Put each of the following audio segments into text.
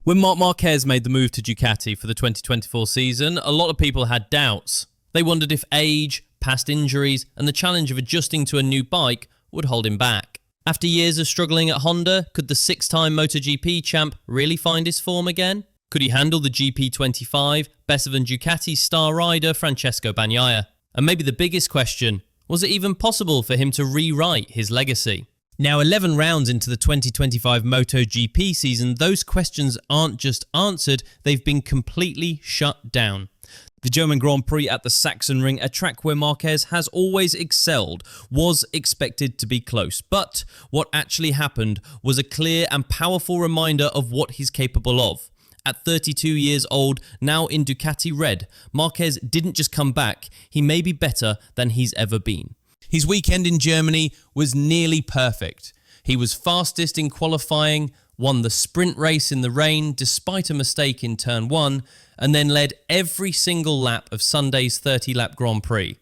When Marc Marquez made the move to Ducati for the 2024 season, a lot of people had doubts. They wondered if age, past injuries, and the challenge of adjusting to a new bike would hold him back. After years of struggling at Honda, could the six-time MotoGP champ really find his form again? Could he handle the GP25 better than Ducati's star rider Francesco Bagnaia? And maybe the biggest question, was it even possible for him to rewrite his legacy? Now, 11 rounds into the 2025 MotoGP season, those questions aren't just answered, they've been completely shut down. The German Grand Prix at the Sachsenring, a track where Marquez has always excelled, was expected to be close. But what actually happened was a clear and powerful reminder of what he's capable of. At 32 years old, now in Ducati Red, Marquez didn't just come back, he may be better than he's ever been. His weekend in Germany was nearly perfect. He was fastest in qualifying, won the sprint race in the rain despite a mistake in turn 1, and then led every single lap of Sunday's 30-lap Grand Prix.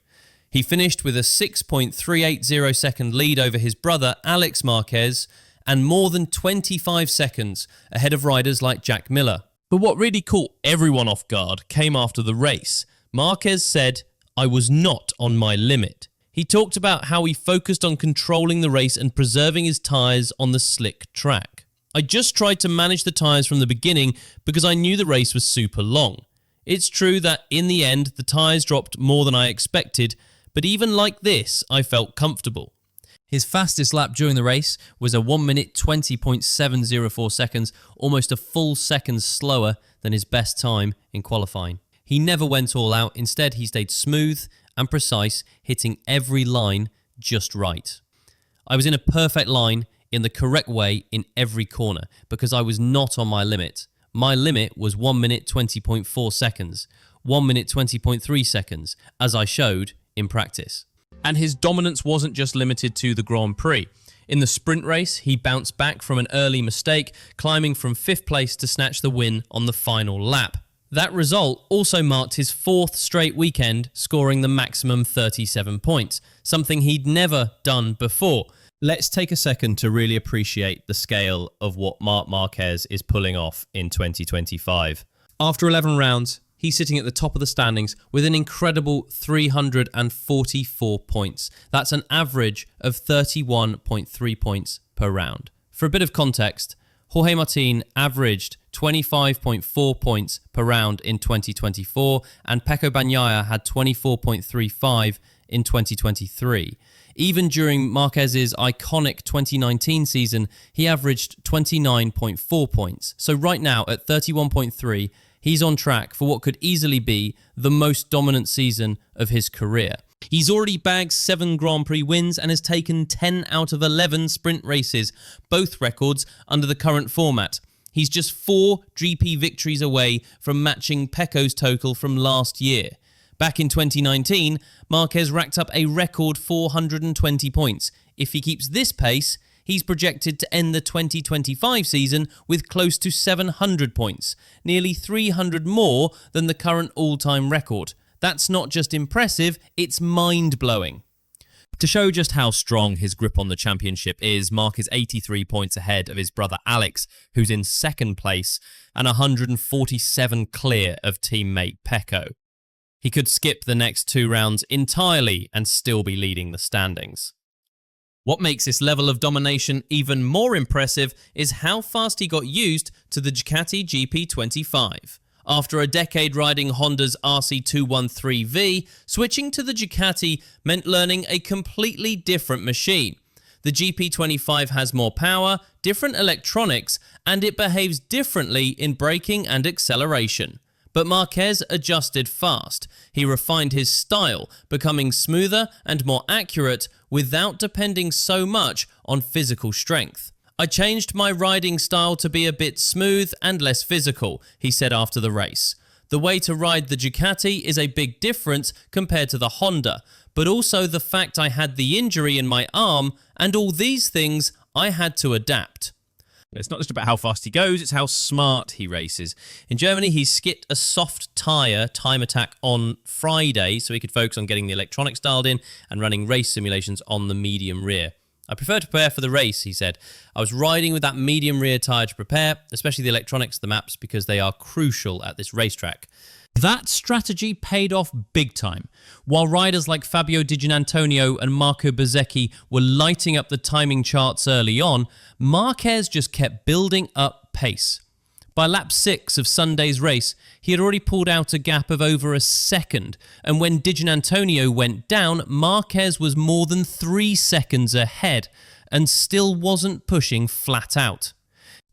He finished with a 6.380 second lead over his brother Alex Marquez and more than 25 seconds ahead of riders like Jack Miller. But what really caught everyone off guard came after the race. Marquez said, "I was not on my limit." He talked about how he focused on controlling the race and preserving his tyres on the slick track. "I just tried to manage the tyres from the beginning because I knew the race was super long. It's true that in the end the tyres dropped more than I expected, but even like this I felt comfortable." His fastest lap during the race was a 1 minute 20.704 seconds, almost a full second slower than his best time in qualifying. He never went all out, instead he stayed smooth and precise, hitting every line just right. "I was in a perfect line in the correct way in every corner because I was not on my limit. My limit was 1 minute 20.4 seconds, 1 minute 20.3 seconds, as I showed in practice." And his dominance wasn't just limited to the Grand Prix. In the sprint race, he bounced back from an early mistake, climbing from 5th place to snatch the win on the final lap. That result also marked his 4th straight weekend, scoring the maximum 37 points, something he'd never done before. Let's take a second to really appreciate the scale of what Marc Marquez is pulling off in 2025. After 11 rounds, he's sitting at the top of the standings with an incredible 344 points. That's an average of 31.3 points per round. For a bit of context, Jorge Martin averaged 25.4 points per round in 2024, and Pecco Bagnaia had 24.35 in 2023. Even during Marquez's iconic 2019 season, he averaged 29.4 points. So right now, at 31.3, he's on track for what could easily be the most dominant season of his career. He's already bagged 7 Grand Prix wins and has taken 10 out of 11 sprint races, both records under the current format. He's just 4 GP victories away from matching Pecco's total from last year. Back in 2019, Marquez racked up a record 420 points. If he keeps this pace, he's projected to end the 2025 season with close to 700 points, nearly 300 more than the current all-time record. That's not just impressive, it's mind-blowing. To show just how strong his grip on the championship is, Marc is 83 points ahead of his brother Alex, who's in 2nd place, and 147 clear of teammate Pecco. He could skip the next 2 rounds entirely and still be leading the standings. What makes this level of domination even more impressive is how fast he got used to the Ducati GP25. After a decade riding Honda's RC213V, switching to the Ducati meant learning a completely different machine. The GP25 has more power, different electronics, and it behaves differently in braking and acceleration. But Marquez adjusted fast. He refined his style, becoming smoother and more accurate without depending so much on physical strength. "I changed my riding style to be a bit smooth and less physical," he said after the race. "The way to ride the Ducati is a big difference compared to the Honda, but also the fact I had the injury in my arm, and all these things I had to adapt." It's not just about how fast he goes, it's how smart he races. In Germany, he skipped a soft tyre time attack on Friday so he could focus on getting the electronics dialed in and running race simulations on the medium rear. I prefer to prepare for the race, he said. I was riding with that medium rear tyre to prepare, especially the electronics of the maps, because they are crucial at this racetrack. That strategy paid off big time. While riders like Fabio Di Giannantonio and Marco Bezzecchi were lighting up the timing charts early on, Marquez just kept building up pace. By lap 6 of Sunday's race, he had already pulled out a gap of over a second, and when Di Giannantonio went down, Marquez was more than 3 seconds ahead and still wasn't pushing flat out.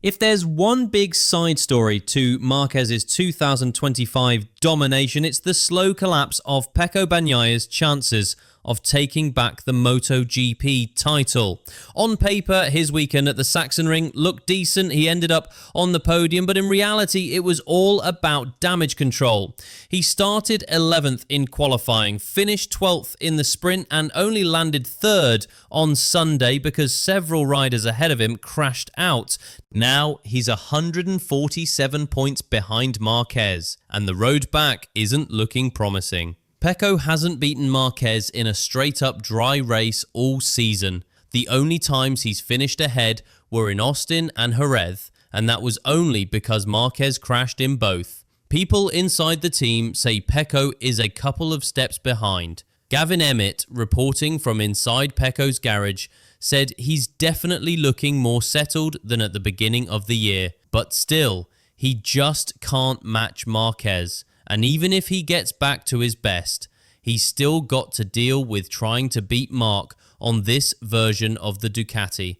If there's one big side story to Marquez's 2025 domination, it's the slow collapse of Pecco Bagnaия's chances of taking back the MotoGP title. On paper, his weekend at the Sachsenring looked decent. He ended up on the podium, but in reality, it was all about damage control. He started 11th in qualifying, finished 12th in the sprint, and only landed 3rd on Sunday because several riders ahead of him crashed out. Now he's 147 points behind Marquez, and the road back isn't looking promising. Pecco hasn't beaten Marquez in a straight-up dry race all season. The only times he's finished ahead were in Austin and Jerez, and that was only because Marquez crashed in both. People inside the team say Pecco is a couple of steps behind. Gavin Emmett, reporting from inside Pecco's garage, said he's definitely looking more settled than at the beginning of the year, but still, he just can't match Marquez. And even if he gets back to his best, he's still got to deal with trying to beat Marc on this version of the Ducati.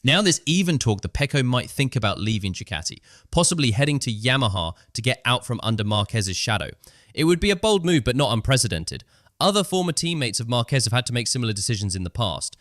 Now there's even talk that Pecco might think about leaving Ducati, possibly heading to Yamaha to get out from under Marquez's shadow. It would be a bold move, but not unprecedented. Other former teammates of Marquez have had to make similar decisions in the past.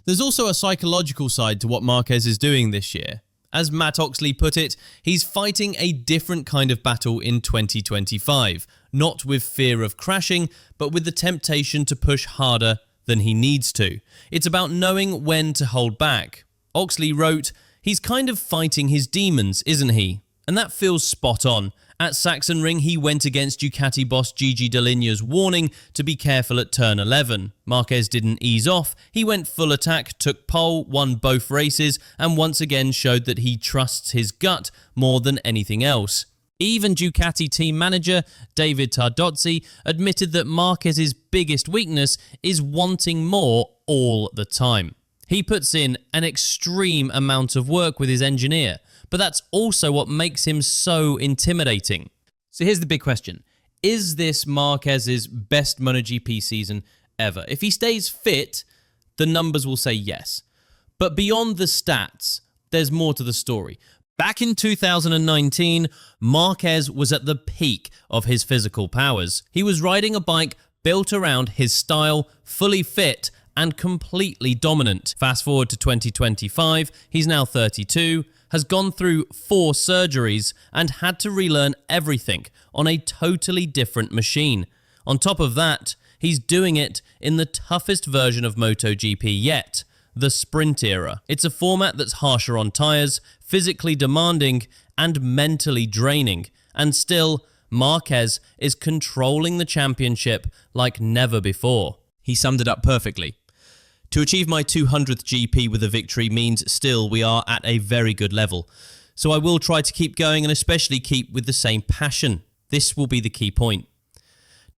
There's also a psychological side to what Marquez is doing this year. As Matt Oxley put it, he's fighting a different kind of battle in 2025, not with fear of crashing, but with the temptation to push harder than he needs to. It's about knowing when to hold back. Oxley wrote, "He's kind of fighting his demons, isn't he?" And that feels spot on. At Sachsenring, he went against Ducati boss Gigi Dall'Igna's warning to be careful at turn 11. Marquez didn't ease off, he went full attack, took pole, won both races, and once again showed that he trusts his gut more than anything else. Even Ducati team manager David Tardozzi admitted that Marquez's biggest weakness is wanting more all the time. He puts in an extreme amount of work with his engineer, but that's also what makes him so intimidating. So here's the big question. Is this Marquez's best MotoGP season ever? If he stays fit, the numbers will say yes. But beyond the stats, there's more to the story. Back in 2019, Marquez was at the peak of his physical powers. He was riding a bike built around his style, fully fit, and completely dominant. Fast forward to 2025, he's now 32, has gone through 4 surgeries and had to relearn everything on a totally different machine. On top of that, he's doing it in the toughest version of MotoGP yet, the sprint era. It's a format that's harsher on tyres, physically demanding, and mentally draining. And still, Marquez is controlling the championship like never before. He summed it up perfectly. To achieve my 200th GP with a victory means still we are at a very good level. So I will try to keep going and especially keep with the same passion. This will be the key point.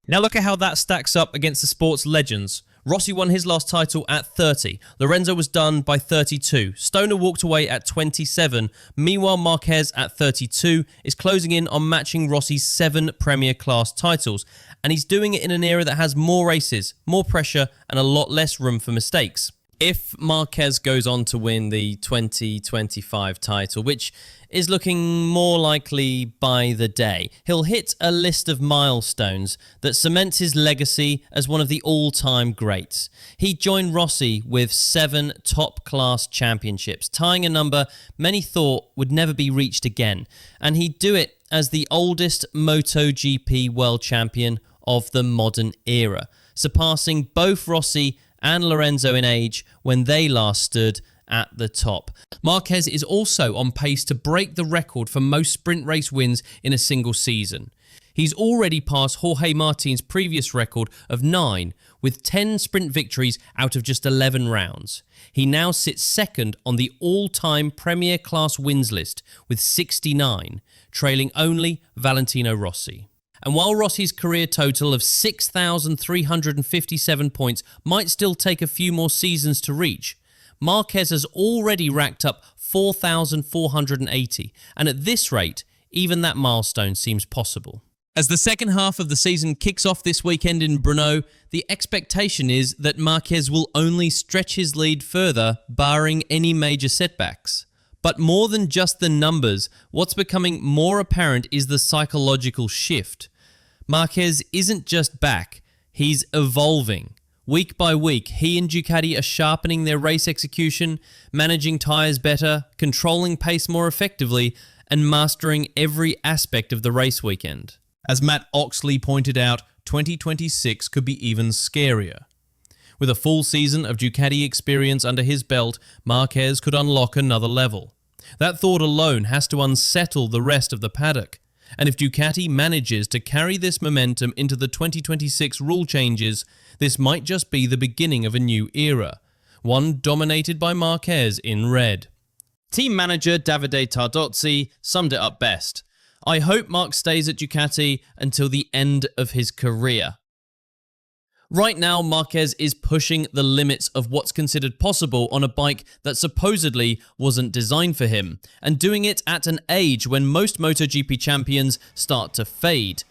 Now look at how that stacks up against the sport's legends. Rossi won his last title at 30. Lorenzo was done by 32. Stoner walked away at 27. Meanwhile, Marquez at 32 is closing in on matching Rossi's 7 Premier Class titles. And he's doing it in an era that has more races, more pressure, and a lot less room for mistakes. If Marquez goes on to win the 2025 title, which is looking more likely by the day, he'll hit a list of milestones that cements his legacy as one of the all-time greats. He'd join Rossi with 7 top-class championships, tying a number many thought would never be reached again. And he'd do it as the oldest MotoGP world champion of the modern era, surpassing both Rossi and Lorenzo in age when they last stood at the top. Marquez is also on pace to break the record for most sprint race wins in a single season. He's already passed Jorge Martin's previous record of 9, with 10 sprint victories out of just 11 rounds. He now sits second on the all-time Premier Class wins list with 69, trailing only Valentino Rossi. And while Rossi's career total of 6,357 points might still take a few more seasons to reach, Marquez has already racked up 4,480, and at this rate, even that milestone seems possible. As the second half of the season kicks off this weekend in Brno, the expectation is that Marquez will only stretch his lead further, barring any major setbacks. But more than just the numbers, what's becoming more apparent is the psychological shift. Marquez isn't just back, he's evolving. Week by week, he and Ducati are sharpening their race execution, managing tyres better, controlling pace more effectively, and mastering every aspect of the race weekend. As Matt Oxley pointed out, 2026 could be even scarier. With a full season of Ducati experience under his belt, Marquez could unlock another level. That thought alone has to unsettle the rest of the paddock. And if Ducati manages to carry this momentum into the 2026 rule changes, this might just be the beginning of a new era, one dominated by Marquez in red. Team manager Davide Tardozzi summed it up best. "I hope Marc stays at Ducati until the end of his career." Right now, Marquez is pushing the limits of what's considered possible on a bike that supposedly wasn't designed for him, and doing it at an age when most MotoGP champions start to fade.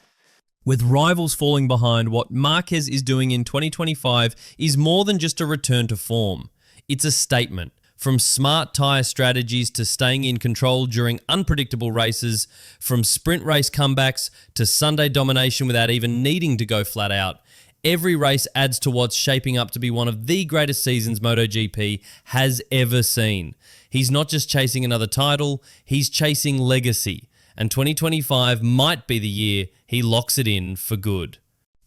With rivals falling behind, what Marquez is doing in 2025 is more than just a return to form. It's a statement. From smart tyre strategies to staying in control during unpredictable races, from sprint race comebacks to Sunday domination without even needing to go flat out, every race adds to what's shaping up to be one of the greatest seasons MotoGP has ever seen. He's not just chasing another title, he's chasing legacy, and 2025 might be the year he locks it in for good.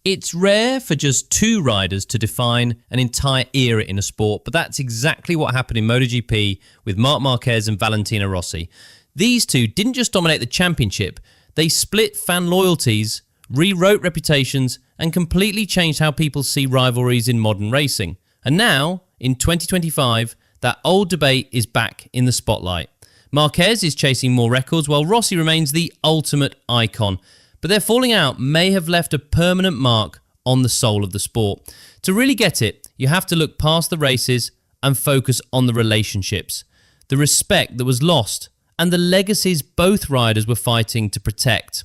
It's rare for just two riders to define an entire era in a sport, but that's exactly what happened in MotoGP with Marc Marquez and Valentino Rossi. These two didn't just dominate the championship, they split fan loyalties, rewrote reputations, and completely changed how people see rivalries in modern racing. And now, in 2025, that old debate is back in the spotlight. Marquez is chasing more records while Rossi remains the ultimate icon. But their falling out may have left a permanent mark on the soul of the sport. To really get it, you have to look past the races and focus on the relationships, the respect that was lost, and the legacies both riders were fighting to protect.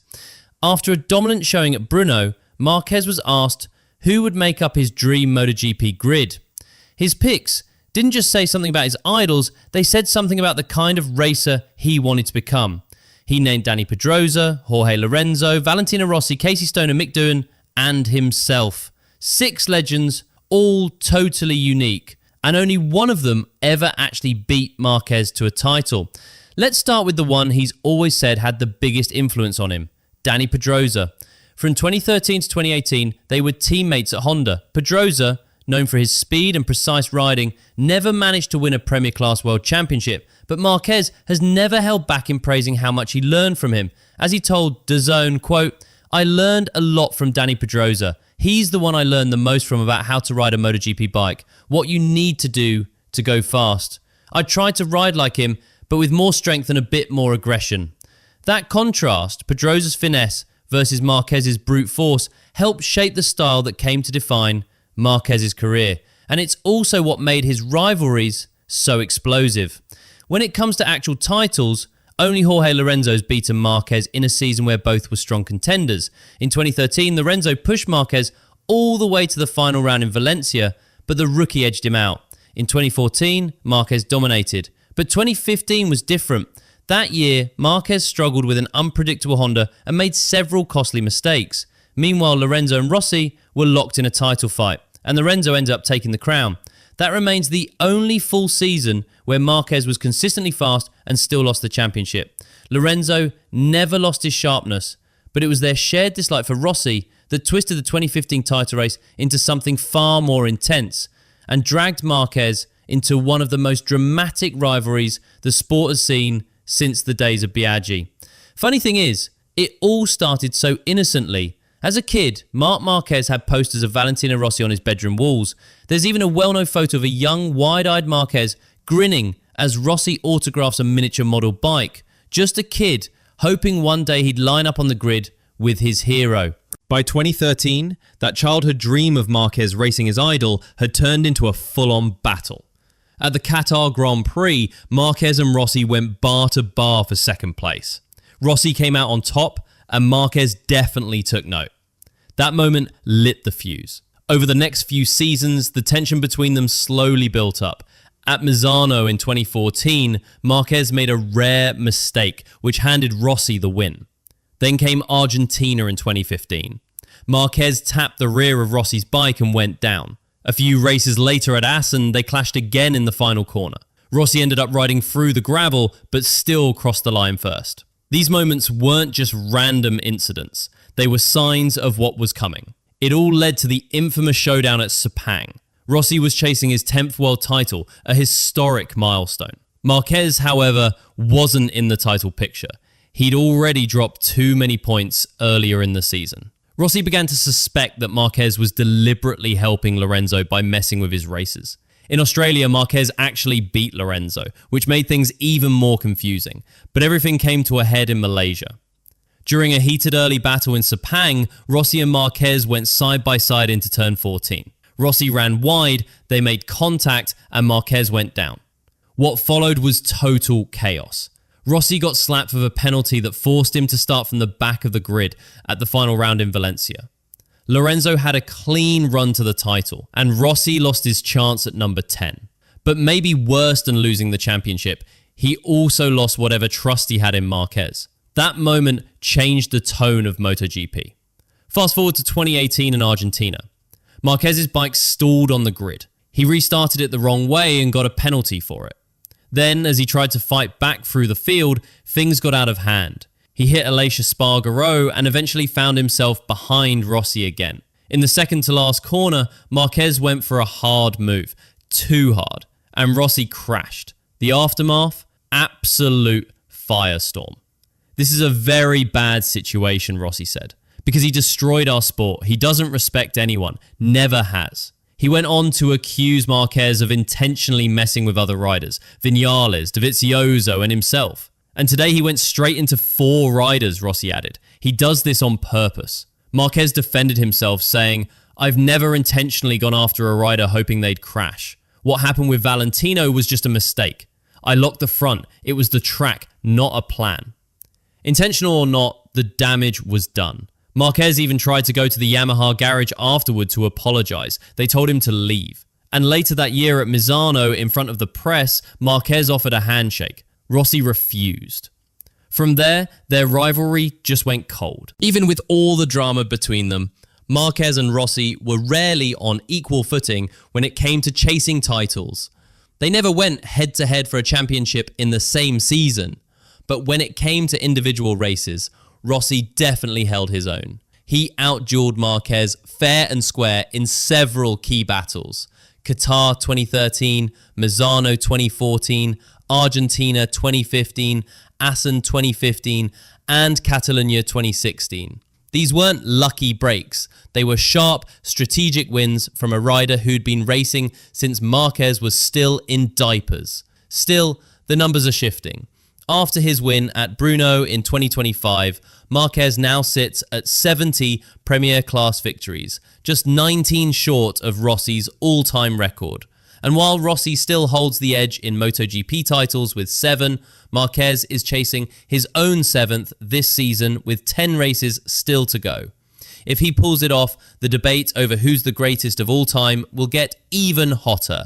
After a dominant showing at Brno, Marquez was asked who would make up his dream MotoGP grid. His picks didn't just say something about his idols, they said something about the kind of racer he wanted to become. He named Dani Pedrosa, Jorge Lorenzo, Valentino Rossi, Casey Stoner, Mick Doohan, and himself. 6 legends, all totally unique, and only one of them ever actually beat Marquez to a title. Let's start with the one he's always said had the biggest influence on him, Dani Pedrosa. From 2013 to 2018, they were teammates at Honda. Pedrosa, known for his speed and precise riding, never managed to win a Premier Class World Championship, but Marquez has never held back in praising how much he learned from him. As he told DAZN, quote, "I learned a lot from Dani Pedrosa. He's the one I learned the most from about how to ride a MotoGP bike, what you need to do to go fast. I tried to ride like him, but with more strength and a bit more aggression." That contrast, Pedrosa's finesse versus Marquez's brute force, helped shape the style that came to define Marquez's career. And it's also what made his rivalries so explosive. When it comes to actual titles, only Jorge Lorenzo's beaten Marquez in a season where both were strong contenders. In 2013, Lorenzo pushed Marquez all the way to the final round in Valencia, but the rookie edged him out. In 2014, Marquez dominated. But 2015 was different. That year, Marquez struggled with an unpredictable Honda and made several costly mistakes. Meanwhile, Lorenzo and Rossi were locked in a title fight, and Lorenzo ended up taking the crown. That remains the only full season where Marquez was consistently fast and still lost the championship. Lorenzo never lost his sharpness, but it was their shared dislike for Rossi that twisted the 2015 title race into something far more intense and dragged Marquez into one of the most dramatic rivalries the sport has seen since the days of Biaggi. Funny thing is, It all started so innocently. As a kid, Marc Marquez had posters of Valentino Rossi on his bedroom walls. There's even a well-known photo of a young, wide-eyed Marquez grinning as Rossi autographs a miniature model bike. Just a kid, hoping one day he'd line up on the grid with his hero. By 2013, that childhood dream of Marquez racing his idol had turned into a full-on battle. At the Qatar Grand Prix, Marquez and Rossi went bar to bar for second place. Rossi came out on top, and Marquez definitely took note. That moment lit the fuse. Over the next few seasons, the tension between them slowly built up. At Misano in 2014, Marquez made a rare mistake, which handed Rossi the win. Then came Argentina in 2015. Marquez tapped the rear of Rossi's bike and went down. A few races later at Assen, they clashed again in the final corner. Rossi ended up riding through the gravel, but still crossed the line first. These moments weren't just random incidents. They were signs of what was coming. It all led to the infamous showdown at Sepang. Rossi was chasing his 10th world title, a historic milestone. Marquez, however, wasn't in the title picture. He'd already dropped too many points earlier in the season. Rossi began to suspect that Marquez was deliberately helping Lorenzo by messing with his races. In Australia, Marquez actually beat Lorenzo, which made things even more confusing, but everything came to a head in Malaysia. During a heated early battle in Sepang, Rossi and Marquez went side by side into turn 14. Rossi ran wide, they made contact, and Marquez went down. What followed was total chaos. Rossi got slapped with a penalty that forced him to start from the back of the grid at the final round in Valencia. Lorenzo had a clean run to the title, and Rossi lost his chance at number 10. But maybe worse than losing the championship, he also lost whatever trust he had in Marquez. That moment changed the tone of MotoGP. Fast forward to 2018 in Argentina. Marquez's bike stalled on the grid. He restarted it the wrong way and got a penalty for it. Then, as he tried to fight back through the field, things got out of hand. He hit Aleix Espargaro and eventually found himself behind Rossi again. In the second to last corner, Marquez went for a hard move, too hard, and Rossi crashed. The aftermath? Absolute firestorm. This is a very bad situation, Rossi said, because he destroyed our sport. He doesn't respect anyone, never has. He went on to accuse Marquez of intentionally messing with other riders, Viñales, Dovizioso, and himself. And today he went straight into 4 riders, Rossi added. He does this on purpose. Marquez defended himself, saying, "I've never intentionally gone after a rider hoping they'd crash. What happened with Valentino was just a mistake. I locked the front. It was the track, not a plan." Intentional or not, the damage was done. Marquez even tried to go to the Yamaha garage afterward to apologize. They told him to leave. And later that year at Misano, in front of the press, Marquez offered a handshake. Rossi refused. From there, their rivalry just went cold. Even with all the drama between them, Marquez and Rossi were rarely on equal footing when it came to chasing titles. They never went head-to-head for a championship in the same season. But when it came to individual races, Rossi definitely held his own. He outdueled Marquez fair and square in several key battles. Qatar 2013, Misano 2014, Argentina 2015, Assen 2015, and Catalonia 2016. These weren't lucky breaks. They were sharp, strategic wins from a rider who'd been racing since Marquez was still in diapers. Still, the numbers are shifting. After his win at Brno in 2025, Marquez now sits at 70 Premier Class victories, just 19 short of Rossi's all-time record. And while Rossi still holds the edge in MotoGP titles with 7, Marquez is chasing his own 7th this season with 10 races still to go. If he pulls it off, the debate over who's the greatest of all time will get even hotter.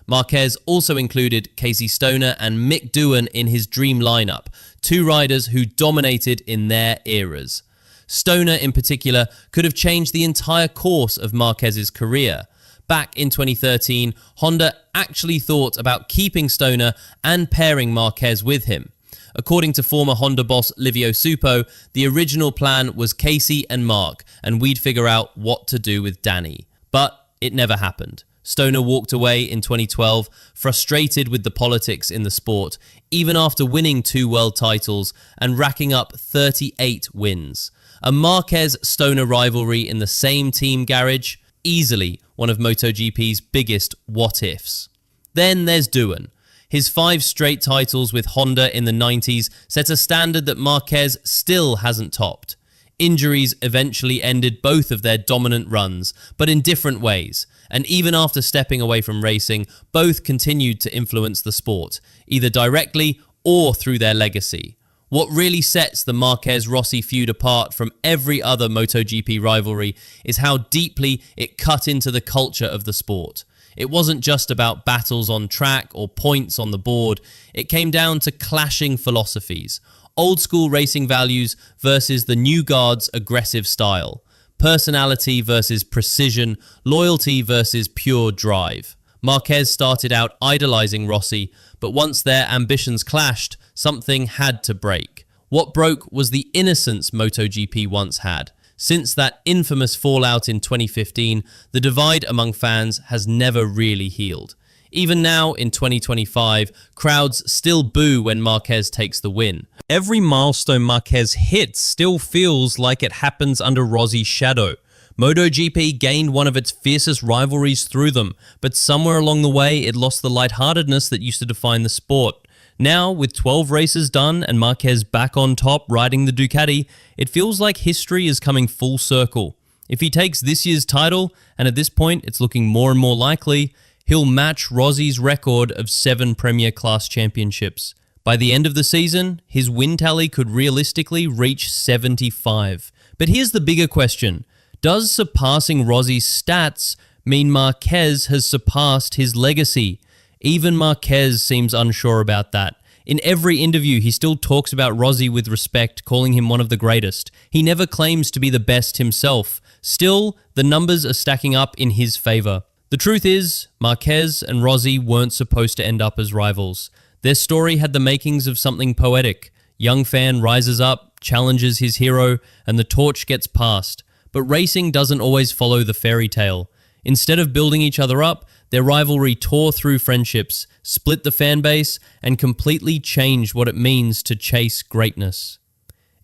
Marquez also included Casey Stoner and Mick Doohan in his dream lineup, 2 riders who dominated in their eras. Stoner in particular could have changed the entire course of Marquez's career. Back in 2013, Honda actually thought about keeping Stoner and pairing Marquez with him. According to former Honda boss Livio Supo, the original plan was Casey and Mark, and we'd figure out what to do with Danny. But it never happened. Stoner walked away in 2012, frustrated with the politics in the sport, even after winning 2 world titles and racking up 38 wins. A Marquez-Stoner rivalry in the same team garage, easily one of MotoGP's biggest what-ifs. Then there's Doohan. His 5 straight titles with Honda in the 90s set a standard that Marquez still hasn't topped. Injuries eventually ended both of their dominant runs, but in different ways, and even after stepping away from racing, both continued to influence the sport, either directly or through their legacy. What really sets the Marquez-Rossi feud apart from every other MotoGP rivalry is how deeply it cut into the culture of the sport. It wasn't just about battles on track or points on the board. It came down to clashing philosophies. Old school racing values versus the new guard's aggressive style. Personality versus precision. Loyalty versus pure drive. Marquez started out idolizing Rossi, but once their ambitions clashed, something had to break. What broke was the innocence MotoGP once had. Since that infamous fallout in 2015, the divide among fans has never really healed. Even now, in 2025, crowds still boo when Marquez takes the win. Every milestone Marquez hits still feels like it happens under Rossi's shadow. MotoGP gained one of its fiercest rivalries through them, but somewhere along the way it lost the lightheartedness that used to define the sport. Now, with 12 races done and Marquez back on top riding the Ducati, it feels like history is coming full circle. If he takes this year's title, and at this point it's looking more and more likely, he'll match Rossi's record of 7 Premier Class championships. By the end of the season, his win tally could realistically reach 75. But here's the bigger question. Does surpassing Rossi's stats mean Marquez has surpassed his legacy? Even Marquez seems unsure about that. In every interview, he still talks about Rossi with respect, calling him one of the greatest. He never claims to be the best himself. Still, the numbers are stacking up in his favor. The truth is, Marquez and Rossi weren't supposed to end up as rivals. Their story had the makings of something poetic. Young fan rises up, challenges his hero, and the torch gets passed. But racing doesn't always follow the fairy tale. Instead of building each other up, their rivalry tore through friendships, split the fan base, and completely changed what it means to chase greatness.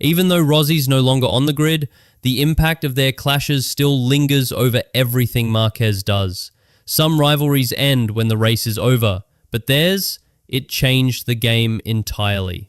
Even though Rossi's no longer on the grid, the impact of their clashes still lingers over everything Marquez does. Some rivalries end when the race is over, but theirs, it changed the game entirely.